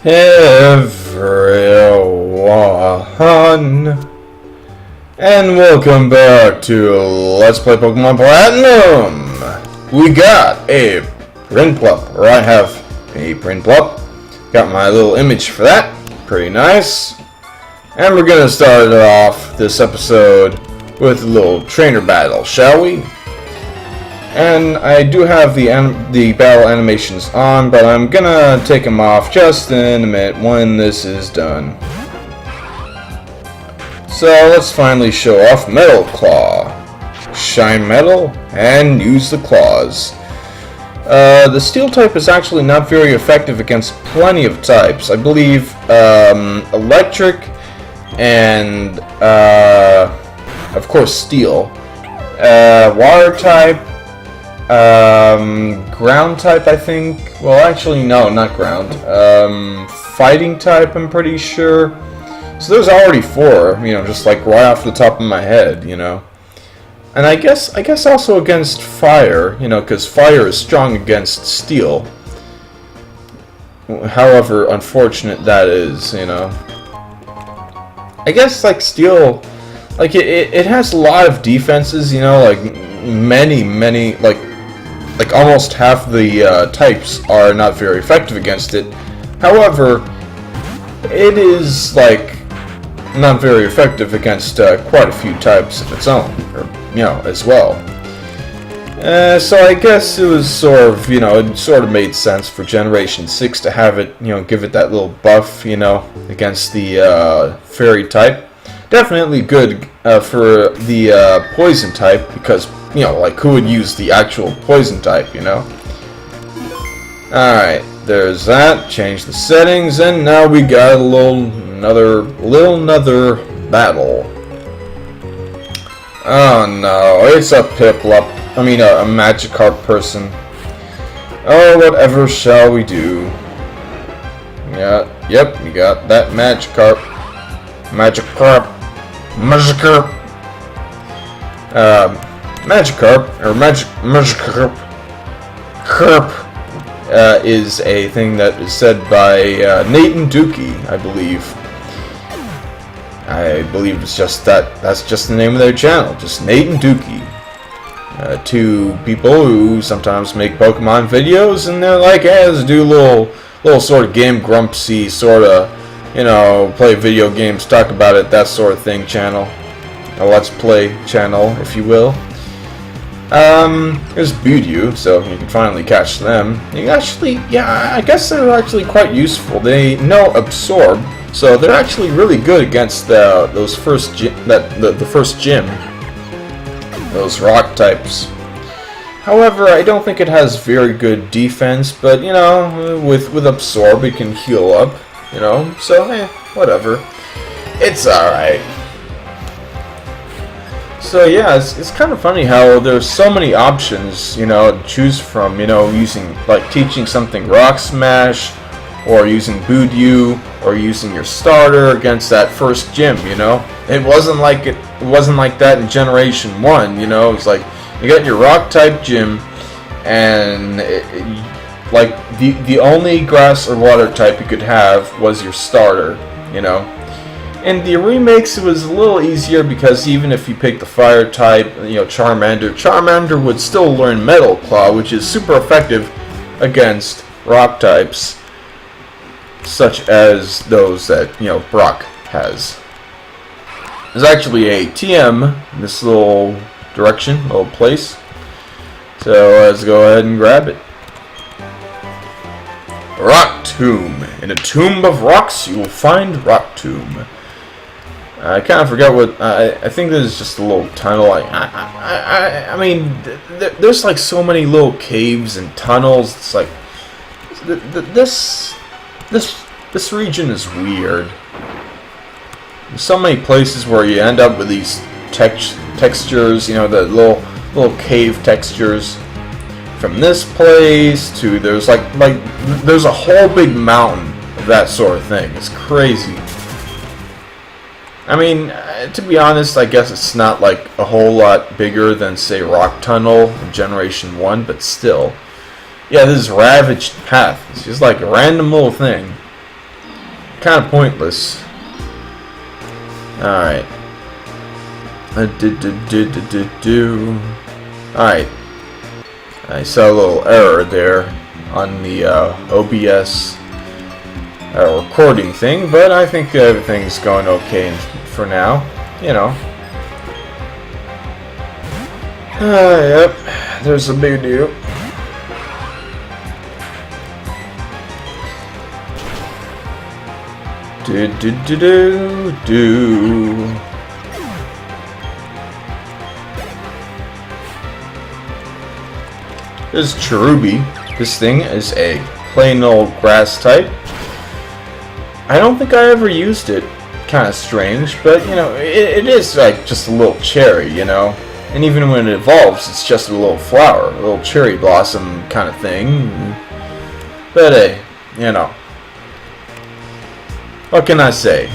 Everyone, and welcome back to Let's Play Pokemon Platinum. We got a Prinplup, or I have a Prinplup. Got my little image for that, pretty nice. And we're gonna start off this episode with a little trainer battle, shall we? And I do have the battle animations on, but I'm gonna take them off just in a minute when this is done. So let's finally show off Metal Claw. Shine Metal and use the claws. The Steel type is actually not very effective against plenty of types. I believe Electric and of course Steel. Water type. Ground type, I think. Well, actually, no, not ground. Fighting type, I'm pretty sure. So there's already 4, just like right off the top of my head, And I guess also against fire, because fire is strong against steel. However unfortunate that is, I guess like steel, like it has a lot of defenses, like many, like almost half the types are not very effective against it. However, it is like not very effective against quite a few types of its own, or as well. So I guess it was sort of, it sort of made sense for Generation 6 to have it, give it that little buff, against the Fairy type. Definitely good for the Poison type, because like who would use the actual Poison type, Alright, there's that. Change the settings, and now we got another battle. Oh no, it's a Piplup. I mean, a Magikarp person. Oh, whatever shall we do? Yeah, yep, we got that Magikarp. Magikarp. Magikarp is a thing that is said by Nate and Dookie, I believe. I believe it's just that's just the name of their channel, just Nate and Dookie. 2 people who sometimes make Pokemon videos, and they're like, hey, let's do a little sort of Game Grumpsy, sort of, play video games, talk about it, that sort of thing channel. A Let's Play channel, if you will. There's Budew, so you can finally catch them. You actually, yeah, I guess they're actually quite useful. They know Absorb, so they're actually really good against the first gym, those rock types. However, I don't think it has very good defense, but with Absorb it can heal up, so whatever. It's alright. So yeah, it's kind of funny how there's so many options, to choose from, using, like, teaching something Rock Smash, or using Budew, or using your starter against that first gym, It wasn't like that in Generation 1, It's like, you got your Rock type gym, and like, the only Grass or Water type you could have was your starter, In the remakes, it was a little easier because even if you pick the Fire type, Charmander would still learn Metal Claw, which is super effective against Rock types, such as those that, Brock has. There's actually a TM in this little direction, little place. So let's go ahead and grab it. Rock Tomb. In a tomb of rocks, you will find Rock Tomb. I kind of forgot what, I think this is just a little tunnel. I mean, there's like so many little caves and tunnels. It's like, this region is weird. There's so many places where you end up with these textures, the little cave textures. From this place to there's like there's a whole big mountain of that sort of thing. It's crazy. I mean, to be honest, I guess it's not like a whole lot bigger than, say, Rock Tunnel in Generation 1, but still. Yeah, this is Ravaged Path. It's just like a random little thing. kind of pointless. Alright. Alright. I saw a little error there on the OBS recording thing, but I think everything's going okay for now. You know. Yep. There's a big deal. This is Cherubi. This thing is a plain old grass type. I don't think I ever used it. Kind of strange, but you know, it is like just a little cherry, you know. And even when it evolves, it's just a little flower, a little cherry blossom kind of thing. But hey, you know. What can I say?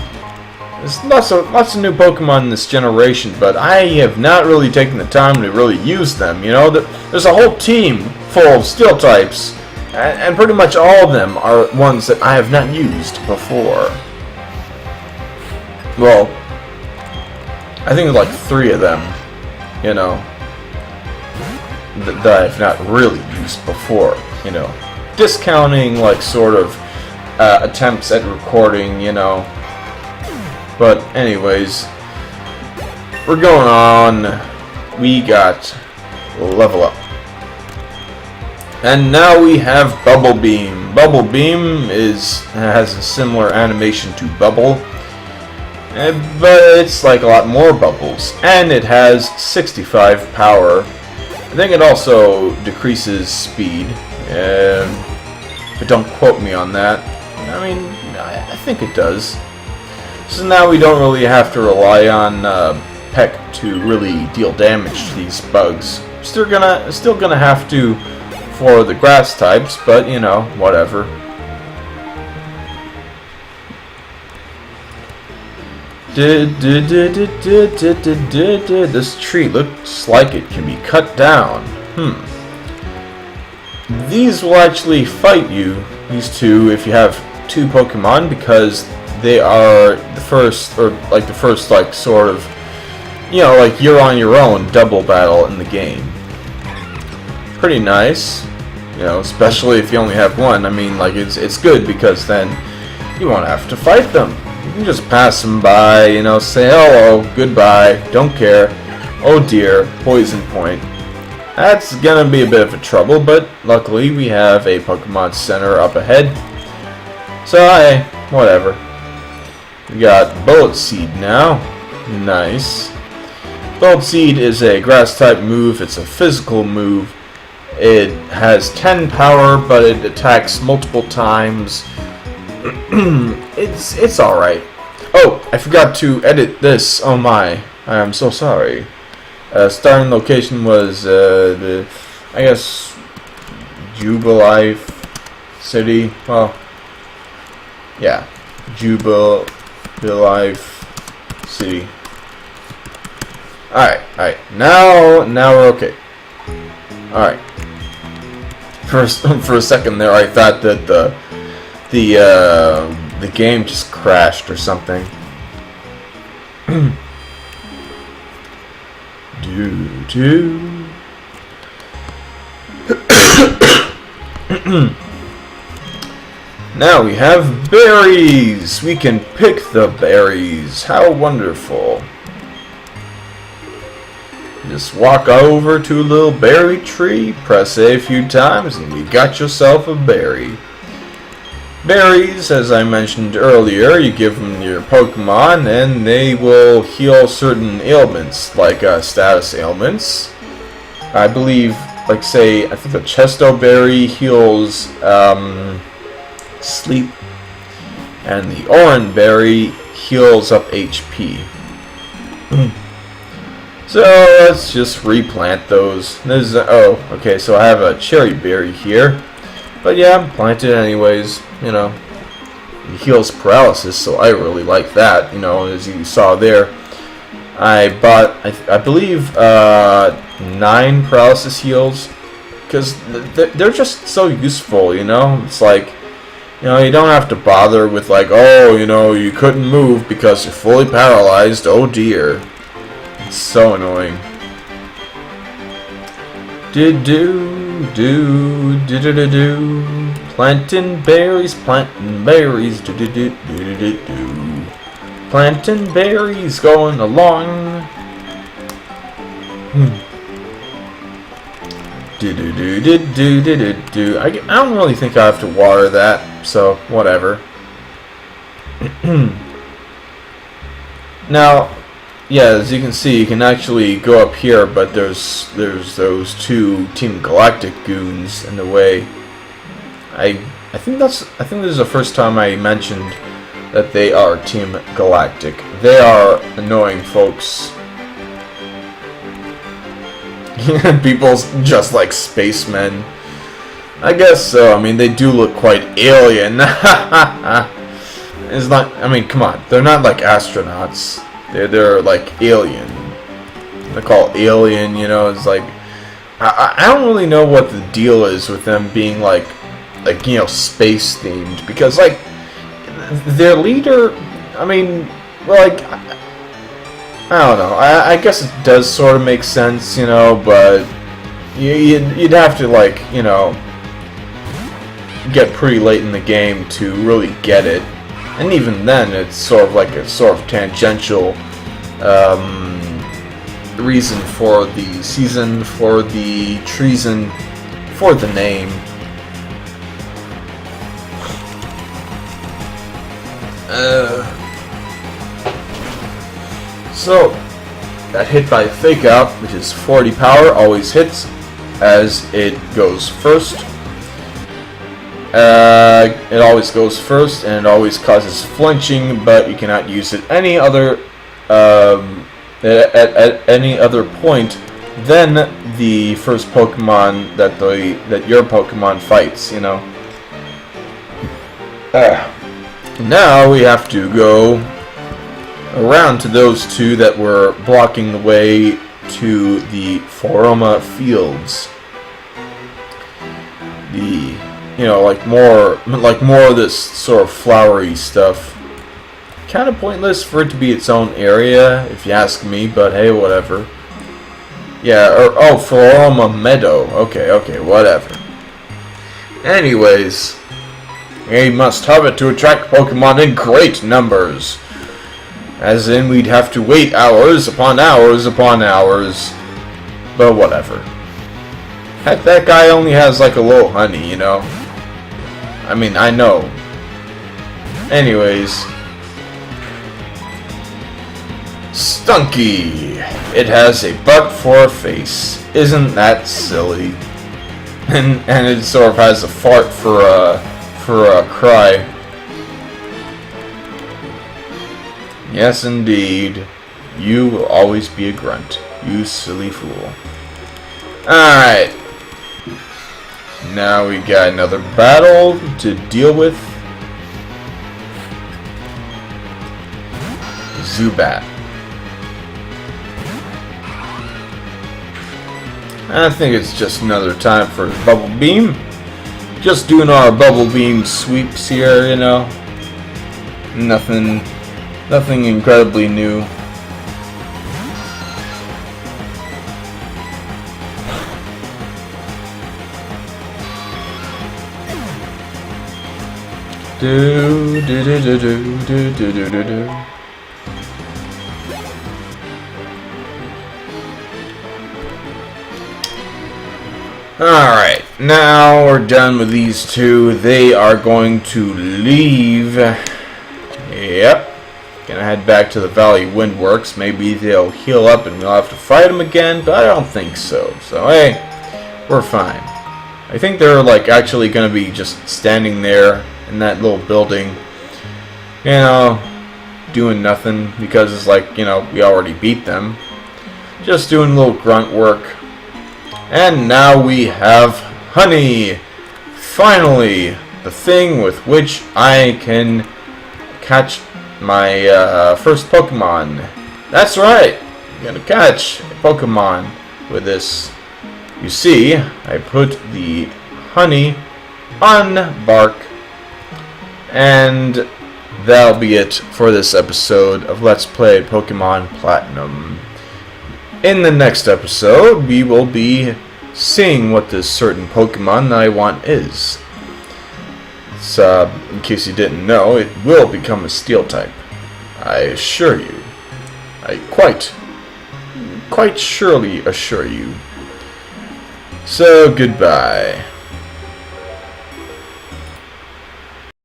There's lots of new Pokemon in this generation, but I have not really taken the time to really use them. You know, there's a whole team full of Steel types, and pretty much all of them are ones that I have not used before. Well, I think like 3 of them, you know, that I've not really used before. You know, discounting like sort of attempts at recording, you know. But anyways, we're going on. We got level up. And now we have Bubble Beam. Bubble Beam has a similar animation to Bubble, but it's like a lot more bubbles. And it has 65 power. I think it also decreases speed. But don't quote me on that. I mean, I think it does. So now we don't really have to rely on Peck to really deal damage to these bugs. Still gonna have to for the grass types, but you know, whatever. This tree looks like it can be cut down. These will actually fight you, these two, if you have 2 Pokemon, because they are the first, like sort of, you know, like you're on your own double battle in the game. Pretty nice, you know, especially if you only have one. I mean, like it's good because then you won't have to fight them. You can just pass them by, you know, say hello, goodbye, don't care. Oh dear, poison point. That's gonna be a bit of a trouble, but luckily we have a Pokemon Center up ahead. So hey, whatever. We got Bullet Seed now. Nice. Bullet Seed is a grass type move. It's a physical move. It has 10 power, but it attacks multiple times. It's alright. Oh, I forgot to edit this. Oh my. I am so sorry. Starting location was I guess Jubilife City. Well, yeah, Jubilife City. Alright. Now we're okay. Alright. For a second there, I thought that the game just crashed or something. Now we have berries. We can pick the berries. How wonderful. Just walk over to a little berry tree, press A few times, and you got yourself a berry. Berries, as I mentioned earlier, you give them your Pokemon and they will heal certain ailments, like status ailments. I believe, like say, I think the Chesto Berry heals sleep, and the Oran Berry heals up HP. So let's just replant those. Oh, okay, so I have a Cherry Berry here. But yeah, plant it anyways, you know. It heals paralysis, so I really like that, you know, as you saw there. I bought, I believe, 9 paralysis heals, because they're just so useful, you know. It's like, You know, you don't have to bother with like, oh, you know, you couldn't move because you're fully paralyzed. Oh dear. It's so annoying. Do. Planting berries, do. Planting berries, going along. Do. I don't really think I have to water that, so whatever. Now, yeah, as you can see, you can actually go up here, but there's those two Team Galactic goons in the way. I think this is the first time I mentioned that they are Team Galactic. They are annoying folks. People's just like spacemen. I guess so. I mean, they do look quite alien. It's not. I mean, come on. They're not like astronauts. They're like alien. They call it alien. You know, it's like I don't really know what the deal is with them being like you know, space themed, because like their leader. I mean, like. I don't know. I guess it does sort of make sense, you know, but you'd have to, like, you know, get pretty late in the game to really get it. And even then, it's sort of like a sort of tangential reason for the season, for the treason, for the name. So, that hit by Fake Out, which is 40 power, always hits as it goes first. It always goes first, and it always causes flinching, but you cannot use it any other at any other point than the first Pokemon that your Pokemon fights. You know. Now we have to go around to those two that were blocking the way to the Floaroma fields. You know, like more of this sort of flowery stuff. Kind of pointless for it to be its own area, if you ask me, but hey, whatever. Yeah, oh, Floaroma Meadow. Okay, whatever. Anyways, we must have it to attract Pokemon in great numbers. As in, we'd have to wait hours upon hours upon hours. But whatever. Heck, that guy only has like a little honey, you know? I mean, I know. Anyways. Stunky! It has a butt for a face. Isn't that silly? And it sort of has a fart for a cry. Yes, indeed. You will always be a grunt. You silly fool. Alright. Now we got another battle to deal with. Zubat. I think it's just another time for Bubble Beam. Just doing our Bubble Beam sweeps here, you know. Nothing incredibly new. Do. Alright, now we're done with these two. They are going to leave. Yep. Gonna head back to the Valley Windworks. Maybe they'll heal up and we'll have to fight them again, but I don't think so. So, hey, we're fine. I think they're, like, actually gonna be just standing there in that little building, you know, doing nothing, because it's like, you know, we already beat them. Just doing a little grunt work. And now we have honey! Finally! The thing with which I can catch my first Pokemon. That's right! I'm gonna catch a Pokemon with this. You see, I put the honey on bark And that'll be it for this episode of Let's Play Pokemon Platinum. In the next episode, we will be seeing what this certain Pokemon that I want is. So, in case you didn't know, it will become a Steel type. I assure you. I quite surely assure you. So, goodbye.